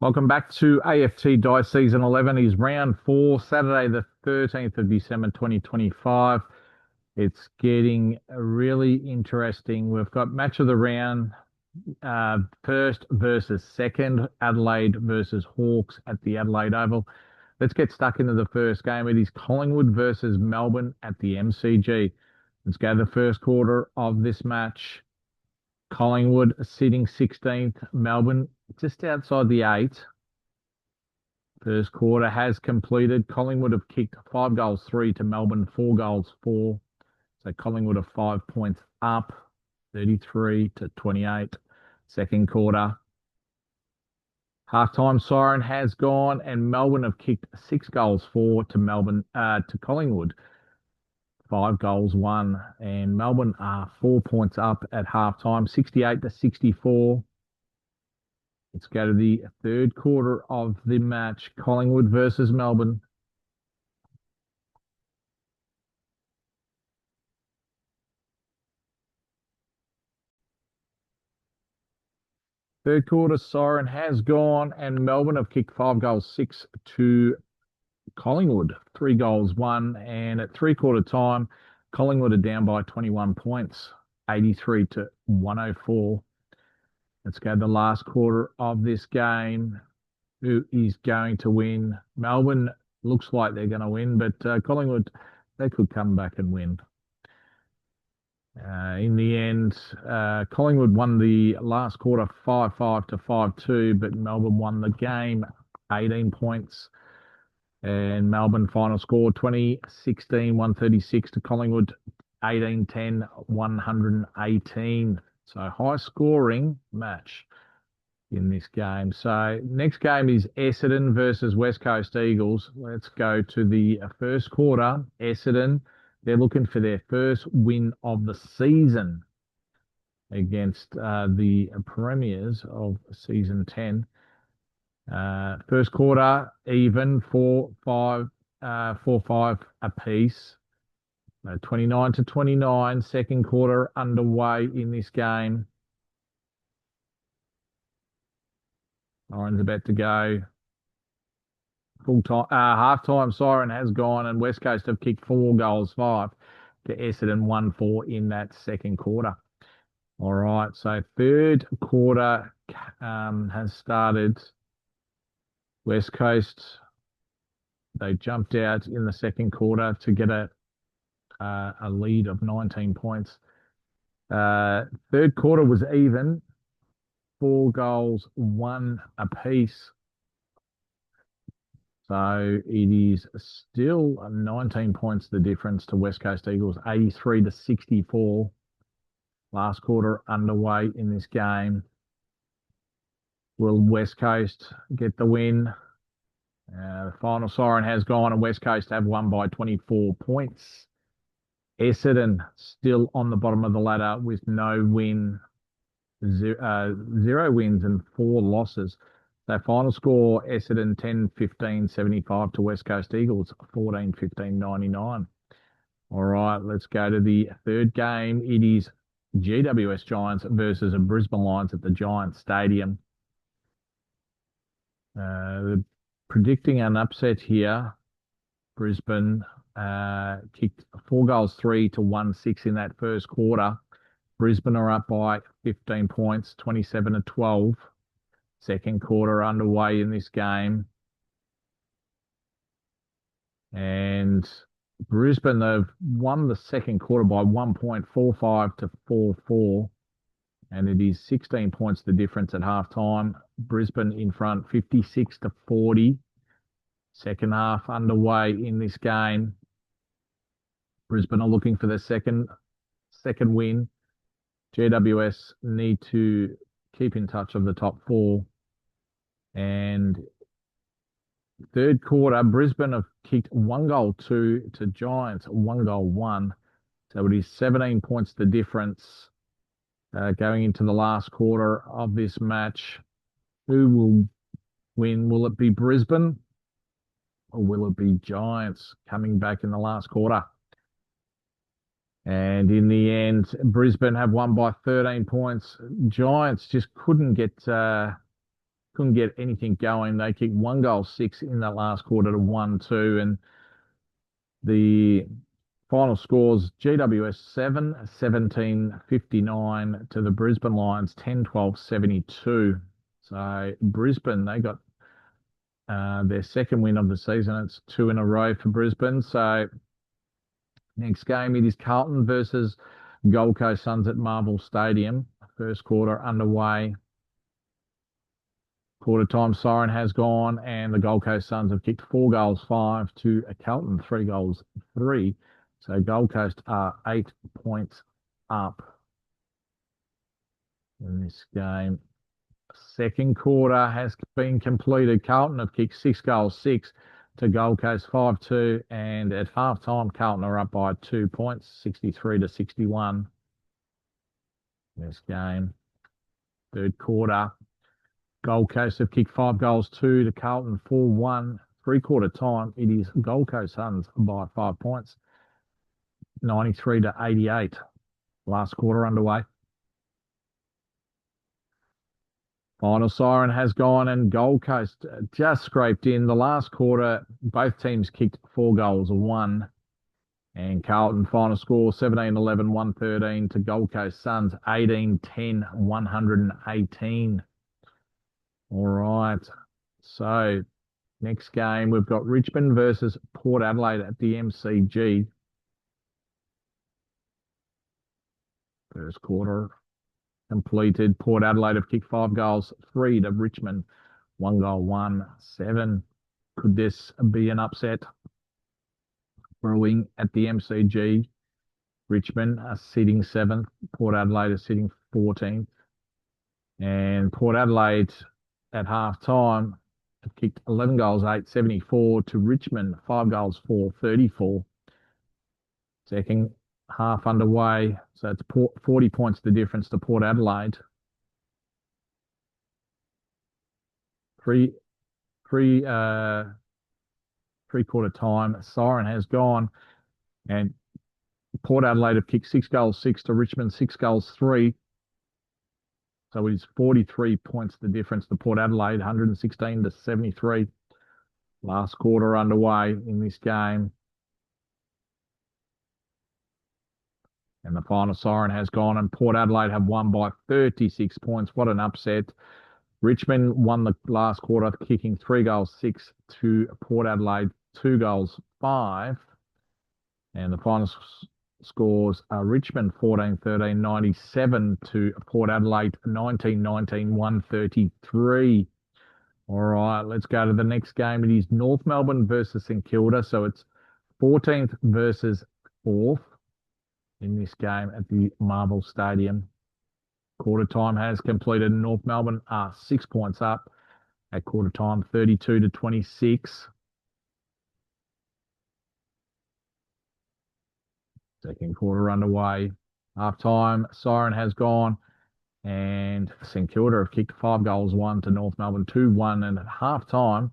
Welcome back to AFT Dice Season 11 is round 4, Saturday the 13th of December 2025. It's getting really interesting. We've got match of the round, first versus second, Adelaide versus Hawks at the Adelaide Oval. Let's get stuck into the first game. It is Collingwood versus Melbourne at the MCG. Let's go to the first quarter of this match. Collingwood sitting 16th, Melbourne just outside the 8. First quarter has completed. Collingwood have kicked 5 goals 3 to Melbourne 4 goals 4. So Collingwood are 5 points up, 33-28. Second quarter. Halftime siren has gone and Melbourne have kicked 6 goals 4 to Collingwood. 5 goals 1, and Melbourne are 4 points up at halftime, 68-64. Let's go to the third quarter of the match, Collingwood versus Melbourne. Third quarter siren has gone and Melbourne have kicked 5 goals 6 to Collingwood, 3 goals 1, and at three-quarter time, Collingwood are down by 21 points, 83-104. Let's go to the last quarter of this game. Who is going to win? Melbourne looks like they're going to win, but Collingwood, they could come back and win. In the end, Collingwood won the last quarter 5-5 to 5-2, but Melbourne won the game 18 points. And Melbourne final score 2016 136 to Collingwood 18-10 118. So high scoring match in this game. So next game is Essendon versus West Coast Eagles. Let's go to the first quarter. Essendon, they're looking for their first win of the season against the premiers of season 10. First quarter, even 4-5 apiece. 29-29. Second quarter underway in this game. Siren's about to go. Full time, halftime siren has gone, and West Coast have kicked 4 goals 5 to Essendon 1-4 in that second quarter. All right, so third quarter has started. West Coast, they jumped out in the second quarter to get a lead of 19 points. Third quarter was even, 4 goals 1 apiece. So it is still 19 points the difference to West Coast Eagles, 83-64. Last quarter underway in this game. Will West Coast get the win? The final siren has gone and West Coast have won by 24 points. Essendon still on the bottom of the ladder with no win, 0 wins and 4 losses. So final score, Essendon 10-15-75 to West Coast Eagles, 14-15-99. All right, let's go to the third game. It is GWS Giants versus the Brisbane Lions at the Giants Stadium. Predicting an upset here. Brisbane kicked 4 goals 3 to 1-6 in that first quarter. Brisbane are up by 15 points, 27-12. Second quarter underway in this game. And Brisbane, they've won the second quarter by 1 point, 4-5 to 4-4. And it is 16 points the difference at halftime. Brisbane in front, 56-40. Second half underway in this game. Brisbane are looking for their second win. GWS need to keep in touch of the top 4. And third quarter, Brisbane have kicked 1 goal 2 to Giants, 1 goal 1. So it is 17 points the difference. Going into the last quarter of this match, who will win? Will it be Brisbane or will it be Giants coming back in the last quarter? And in the end, Brisbane have won by 13 points. Giants just couldn't get couldn't get anything going. They kicked 1-6 in that last quarter to 1-2, and the final scores: GWS 7, 17-59 to the Brisbane Lions 10-12, 72. So Brisbane, they got their second win of the season. It's 2 in a row for Brisbane. So next game, it is Carlton versus Gold Coast Suns at Marvel Stadium. First quarter underway. Quarter time siren has gone, and the Gold Coast Suns have kicked 4-5 to Carlton, 3-3. So Gold Coast are 8 points up in this game. Second quarter has been completed. Carlton have kicked 6-6 to Gold Coast 5-2, and at halftime, Carlton are up by 2 points, 63-61. This game, third quarter, Gold Coast have kicked 5-2 to Carlton 4-1. Three-quarter time, it is Gold Coast Suns by 5 points, 93-88. Last quarter underway. Final siren has gone, and Gold Coast just scraped in. The last quarter, both teams kicked 4 goals, 1. And Carlton final score 17-11, 113 to Gold Coast Suns 18-10, 118. All right. So next game, we've got Richmond versus Port Adelaide at the MCG. First quarter completed. Port Adelaide have kicked 5-3 to Richmond, 1-1-7. Could this be an upset brewing at the MCG? Richmond are sitting 7th. Port Adelaide are sitting 14th. And Port Adelaide at half time have kicked 11-8, 74 to Richmond, 5-4, 34. Second half underway. So it's 40 points the difference to Port Adelaide. Three-quarter time, siren has gone, and Port Adelaide have kicked 6-6 to Richmond, 6-3. So it is 43 points the difference to Port Adelaide, 116-73. Last quarter underway in this game. And the final siren has gone, and Port Adelaide have won by 36 points. What an upset. Richmond won the last quarter, kicking 3-6 to Port Adelaide, 2-5. And the final scores are Richmond 14-13, 97 to Port Adelaide 19-19, 133. All right, let's go to the next game. It is North Melbourne versus St Kilda. So it's 14th versus 4th in this game at the Marvel Stadium. Quarter time has completed. North Melbourne are 6 points up at quarter time, 32-26. Second quarter underway. Half time, siren has gone, and St Kilda have kicked 5-1 to North Melbourne, 2-1. And at half time,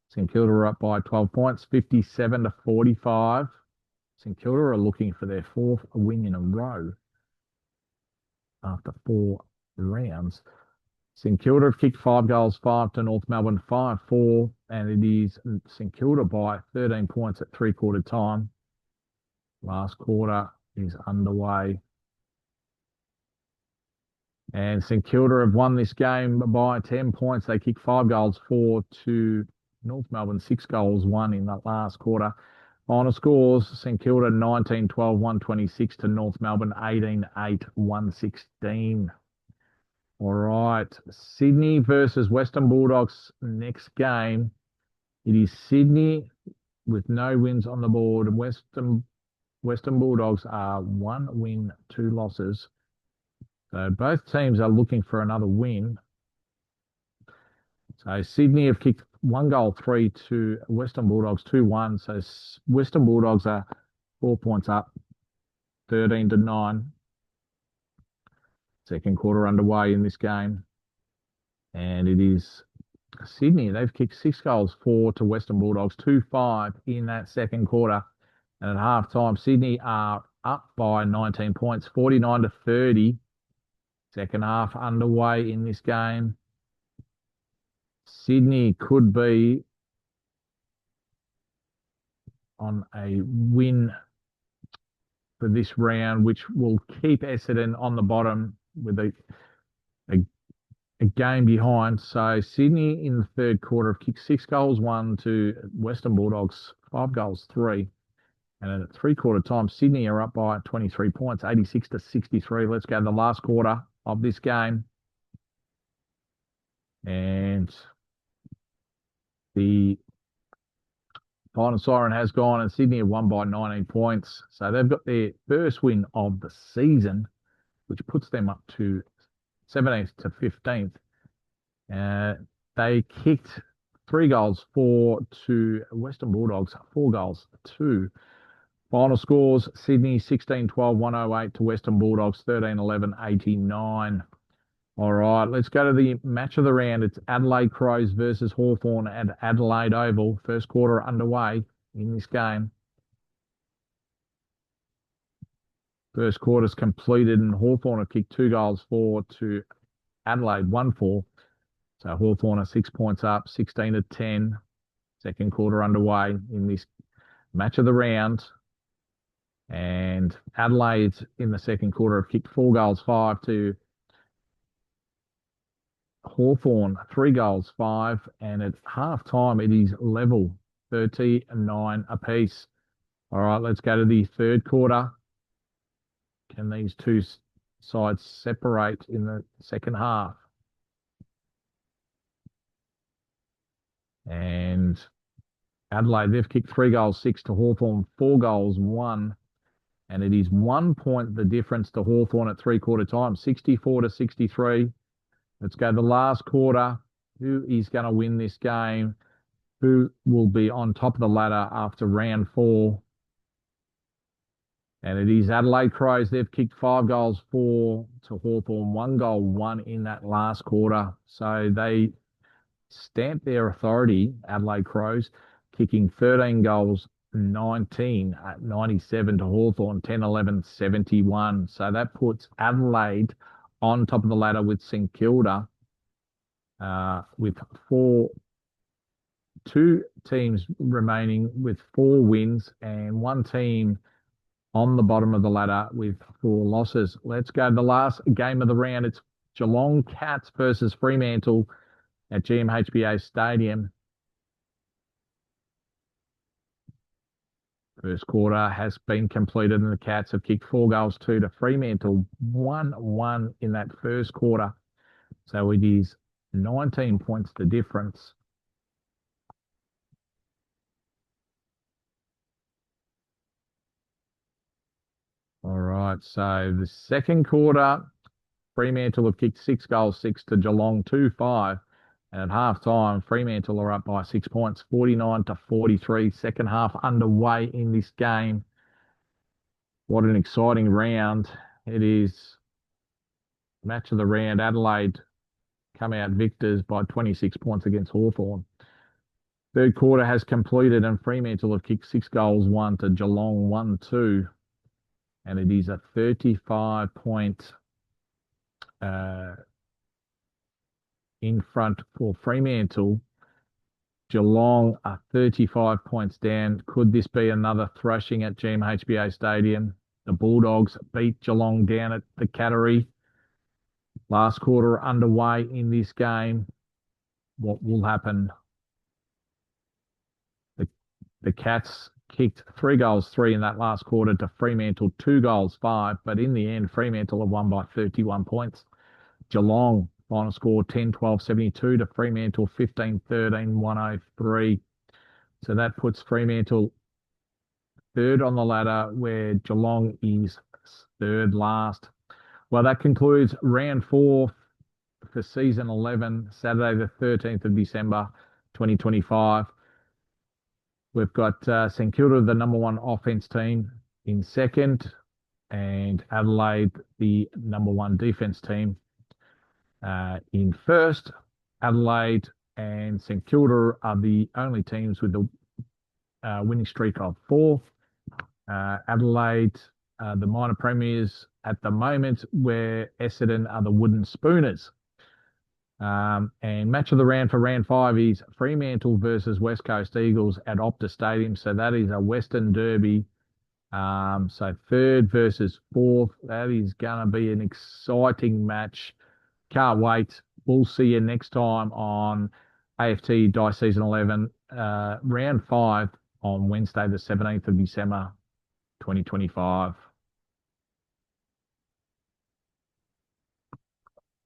St Kilda are up by 12 points, 57-45. St Kilda are looking for their 4th win in a row after 4 rounds. St Kilda have kicked 5-5 to North Melbourne, 5-4, and it is St Kilda by 13 points at three-quarter time. Last quarter is underway. And St Kilda have won this game by 10 points. They kicked 5-4 to North Melbourne, 6-1 in that last quarter. Final scores: St Kilda 19-12, 126 to North Melbourne, 18-8, 116. All right, Sydney versus Western Bulldogs next game. It is Sydney with no wins on the board, and Western Bulldogs are 1 win, 2 losses. So both teams are looking for another win. So Sydney have kicked 1-3 to Western Bulldogs, 2-1. So Western Bulldogs are 4 points up, 13-9. Second quarter underway in this game. And it is Sydney. They've kicked 6-4 to Western Bulldogs, 2-5 in that second quarter. And at half time, Sydney are up by 19 points, 49-30. Second half underway in this game. Sydney could be on a win for this round, which will keep Essendon on the bottom with a, a game behind. So Sydney in the third quarter have kicked 6 goals, 1 to Western Bulldogs, 5 goals, 3. And at three-quarter time, Sydney are up by 23 points, 86-63. Let's go to the last quarter of this game. And the final siren has gone, and Sydney have won by 19 points. So they've got their first win of the season, which puts them up to 17th to 15th. They kicked 3 goals, 4 to Western Bulldogs, 4 goals, 2. Final scores, Sydney 16-12, 108 to Western Bulldogs, 13-11, 89. All right, let's go to the match of the round. It's Adelaide Crows versus Hawthorn at Adelaide Oval. First quarter underway in this game. First quarter's completed and Hawthorn have kicked 2 goals, 4 to Adelaide, 1-4. So Hawthorn are 6 points up, 16-10. Second quarter underway in this match of the round. And Adelaide in the second quarter have kicked 4 goals, 5 to Hawthorn, 3 goals, 5. And at half time, it is level, 39 apiece. All right, let's go to the third quarter. Can these two sides separate in the second half? And Adelaide, they've kicked 3 goals, 6 to Hawthorn, 4 goals, 1. And it is 1 point the difference to Hawthorn at three-quarter time, 64-63. Let's go to the last quarter. Who is going to win this game? Who will be on top of the ladder after round 4? And it is Adelaide Crows. They've kicked 5 goals, 4 to Hawthorn, 1 goal, 1 in that last quarter. So they stamped their authority, Adelaide Crows, kicking 13 goals, 19 at 97 to Hawthorn, 10-11, 71. So that puts Adelaide on top of the ladder with St Kilda with two teams remaining with 4 wins and one team on the bottom of the ladder with 4 losses. Let's go to the last game of the round. It's Geelong Cats versus Fremantle at GMHBA Stadium. First quarter has been completed and the Cats have kicked 4 goals, 2 to Fremantle, 1-1 in that first quarter. So it is 19 points the difference. All right, so the second quarter, Fremantle have kicked 6 goals, 6 to Geelong, 2-5. And at half time, Fremantle are up by 6 points, 49-43. Second half underway in this game. What an exciting round. It is match of the round. Adelaide come out victors by 26 points against Hawthorn. Third quarter has completed and Fremantle have kicked 6 goals, 1 to Geelong, 1-2. And it is a 35-point in front for Fremantle. Geelong are 35 points down. Could this be another thrashing at GMHBA Stadium? The Bulldogs beat Geelong down at the Cattery. Last quarter underway in this game. What will happen? The Cats kicked 3 goals, 3 in that last quarter to Fremantle, 2 goals, 5. But in the end, Fremantle have won by 31 points. Geelong, final score 10-12, 72 to Fremantle, 15-13, 103. So that puts Fremantle third on the ladder, where Geelong is third last. Well, that concludes round 4 for season 11, Saturday the 13th of December, 2025. We've got St Kilda, the number 1 offense team, in second, and Adelaide, the number 1 defense team, in first. Adelaide and St Kilda are the only teams with the winning streak of 4. Adelaide, the minor premiers at the moment, where Essendon are the wooden spooners. And match of the round for round 5 is Fremantle versus West Coast Eagles at Optus Stadium. So that is a Western Derby. So third versus fourth. That is going to be an exciting match. Can't wait. We'll see you next time on AFT Dice Season 11, round 5 on Wednesday, the 17th of December, 2025.